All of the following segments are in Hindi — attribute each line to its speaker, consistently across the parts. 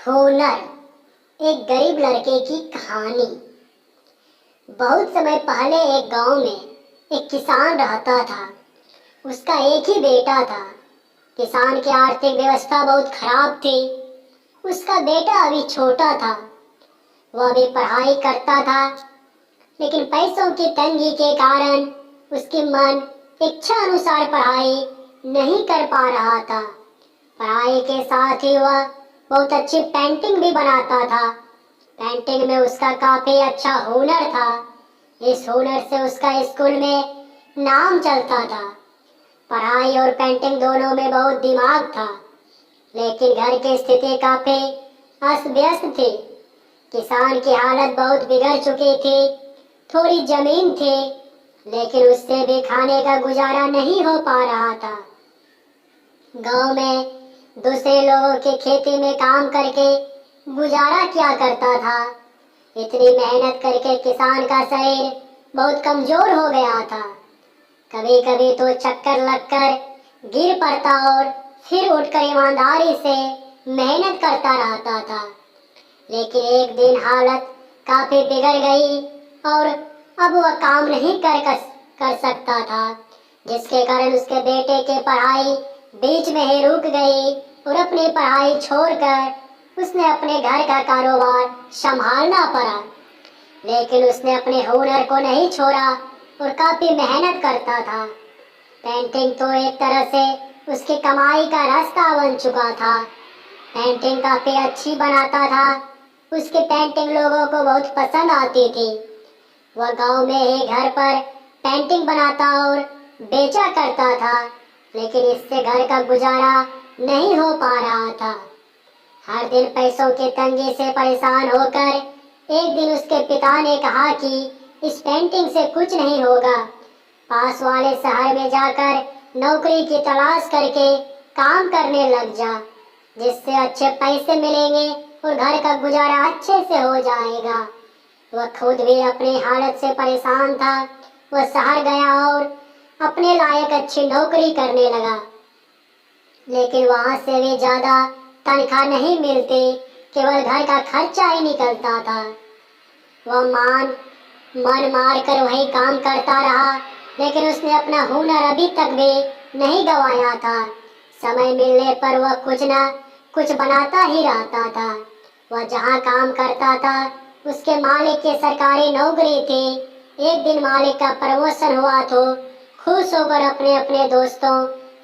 Speaker 1: हुनर। एक गरीब लड़के की कहानी। बहुत समय पहले एक गांव में एक किसान रहता था। उसका एक ही बेटा था। किसान की आर्थिक व्यवस्था बहुत खराब थी। उसका बेटा अभी छोटा था। वह अभी पढ़ाई करता था, लेकिन पैसों की तंगी के कारण उसकी मन इच्छा अनुसार पढ़ाई नहीं कर पा रहा था। पढ़ाई के साथ ही वह बहुत अच्छी पेंटिंग भी बनाता था। पेंटिंग में उसका काफी अच्छा हुनर था। इस हुनर से उसका स्कूल में नाम चलता था। पढ़ाई और पेंटिंग दोनों में बहुत दिमाग था, लेकिन घर की स्थिति काफी अस्त व्यस्त थी। किसान की हालत बहुत बिगड़ चुकी थी। थोड़ी जमीन थी, लेकिन उससे भी खाने का गुजारा नहीं हो पा रहा था। गांव में दूसरे लोगों की खेती में काम करके गुजारा किया करता था। इतनी मेहनत करके किसान का शरीर बहुत कमजोर हो गया था। कभी कभी तो चक्कर लगकर गिर पड़ता और फिर उठकर ईमानदारी से मेहनत करता रहता था। लेकिन एक दिन हालत काफी बिगड़ गई और अब वह काम नहीं कर सकता था, जिसके कारण उसके बेटे की पढ़ाई बीच में ही रुक गई और अपनी पढ़ाई छोड़कर उसने अपने घर का कारोबार संभालना पड़ा। लेकिन उसने अपने हुनर को नहीं छोड़ा और काफी मेहनत करता था। पेंटिंग तो एक तरह से उसकी कमाई का रास्ता बन चुका था। पेंटिंग काफी अच्छी बनाता था। उसकी पेंटिंग लोगों को बहुत पसंद आती थी। वह गांव में ही घर पर पेंटिंग बनाता और बेचा करता था, लेकिन इससे घर का गुजारा नहीं हो पा रहा था। हर दिन पैसों की तंगी से परेशान होकर एक दिन उसके पिता ने कहा कि इस पेंटिंग से कुछ नहीं होगा। पास वाले शहर में जाकर नौकरी की तलाश करके काम करने लग जा, जिससे अच्छे पैसे मिलेंगे और घर का गुजारा अच्छे से हो जाएगा। वह खुद भी अपनी हालत से परेशान था। वह शहर गया और अपने लायक अच्छी नौकरी करने लगा, लेकिन वहां से भी ज्यादा तनख्वाह नहीं मिलती, केवल घर का खर्चा ही निकलता था। वह मन मार कर वही काम करता रहा, लेकिन उसने अपना हुनर अभी तक भी नहीं गंवाया था। समय मिलने पर वह कुछ ना कुछ बनाता ही रहता था। वह जहाँ काम करता था उसके मालिक की सरकारी नौकरी थी। एक दिन मालिक का प्रमोशन हुआ तो खुश होकर अपने अपने दोस्तों,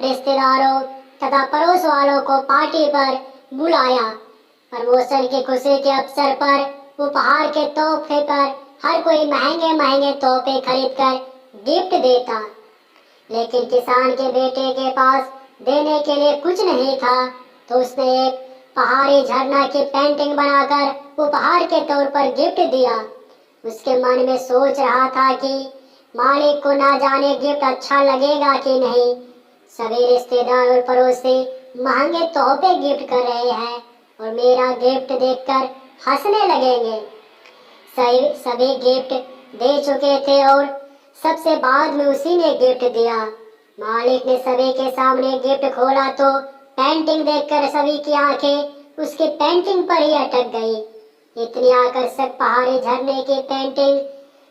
Speaker 1: रिश्तेदारों तथा पड़ोस वालों को पार्टी पर बुलाया। प्रमोशन की खुशी के अवसर पर उपहार के तोहफे पर हर कोई महंगे महंगे तोहफे खरीदकर गिफ्ट देता, लेकिन किसान के बेटे के पास देने के लिए कुछ नहीं था। तो उसने एक पहाड़ी झरना की पेंटिंग बनाकर उपहार के तौर पर गिफ्ट दिया। उसके मन में सोच रहा था कि मालिक को ना जाने गिफ्ट अच्छा लगेगा कि नहीं। सभी रिश्तेदार और पड़ोसी महंगे तोहफे गिफ्ट कर रहे हैं और मेरा गिफ्ट देखकर हंसने लगेंगे। सभी गिफ्ट दे चुके थे और सबसे बाद में उसी ने गिफ्ट दिया। मालिक ने सभी के सामने गिफ्ट खोला तो पेंटिंग देखकर सभी की आंखें उसकी पेंटिंग पर ही अटक गई। इतनी आकर्षक पहाड़ी झरने की पेंटिंग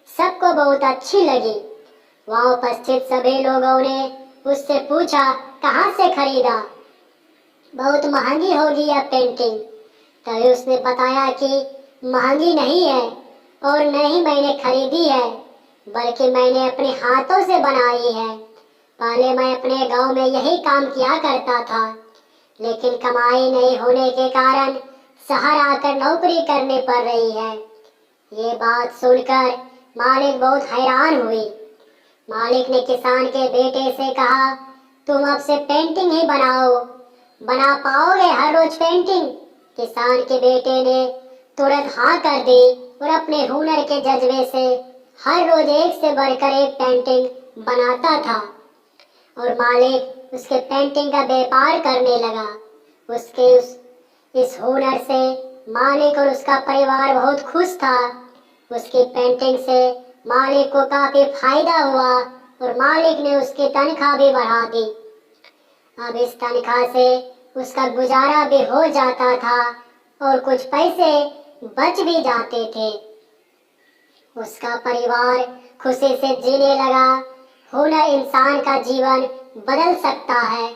Speaker 1: सबको बहुत अच्छी लगी। वहां उपस्थित सभी लोगों ने उससे पूछा, कहाँ से खरीदा? बहुत महंगी होगी यह पेंटिंग। तभी उसने बताया कि महंगी नहीं है और न ही मैंने खरीदी है, बल्कि मैंने अपने हाथों से बनाई है। पहले मैं अपने गांव में यही काम किया करता था, लेकिन कमाई नहीं होने के कारण शहर आकर नौकरी करनी पड़ रही है। ये बात सुनकर मालिक बहुत हैरान हुई। मालिक ने किसान के बेटे से कहा, तुम अब से पेंटिंग ही बना पाओगे हर रोज पेंटिंग? किसान के बेटे ने तुरंत हाँ कर दी और अपने हुनर के जज्बे से हर रोज एक से बढ़कर एक पेंटिंग बनाता था और मालिक उसके पेंटिंग का व्यापार करने लगा। इस हुनर से मालिक और उसका परिवार बहुत खुश था। उसकी पेंटिंग से मालिक को काफी फायदा हुआ और मालिक ने उसकी तनख्वाह भी बढ़ा दी। अब इस तनख्वाह से उसका गुजारा भी हो जाता था और कुछ पैसे बच भी जाते थे। उसका परिवार खुशी से जीने लगा। हुनर इंसान का जीवन बदल सकता है।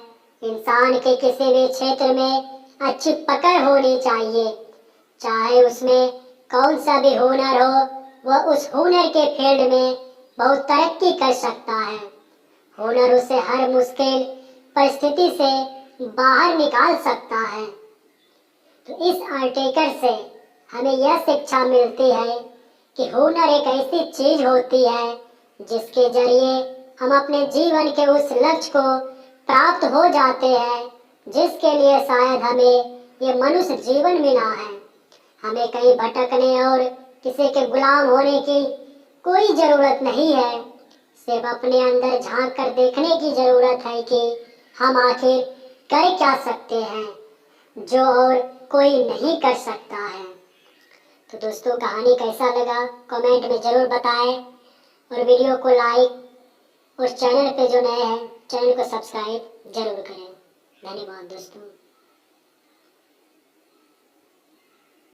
Speaker 1: इंसान के किसी भी क्षेत्र में अच्छी पकड़ होनी चाहिए, चाहे उसमें कौन सा भी हुनर हो, वह उस हुनर के फील्ड में बहुत तरक्की कर सकता है। हुनर उसे हर मुश्किल परिस्थिति से बाहर निकाल सकता है। तो इस आर्टिकल से हमें यह शिक्षा मिलती है कि हुनर एक ऐसी चीज होती है जिसके जरिए हम अपने जीवन के उस लक्ष्य को प्राप्त हो जाते हैं जिसके लिए शायद हमें ये मनुष्य जीवन मिला है। हमें कहीं भटकने और किसी के गुलाम होने की कोई ज़रूरत नहीं है। सिर्फ अपने अंदर झांक कर देखने की ज़रूरत है कि हम आखिर कर क्या सकते हैं जो और कोई नहीं कर सकता है। तो दोस्तों, कहानी कैसा लगा कमेंट में ज़रूर बताएं और वीडियो को लाइक और चैनल पे जो नए हैं चैनल को सब्सक्राइब जरूर करें। धन्यवाद दोस्तों।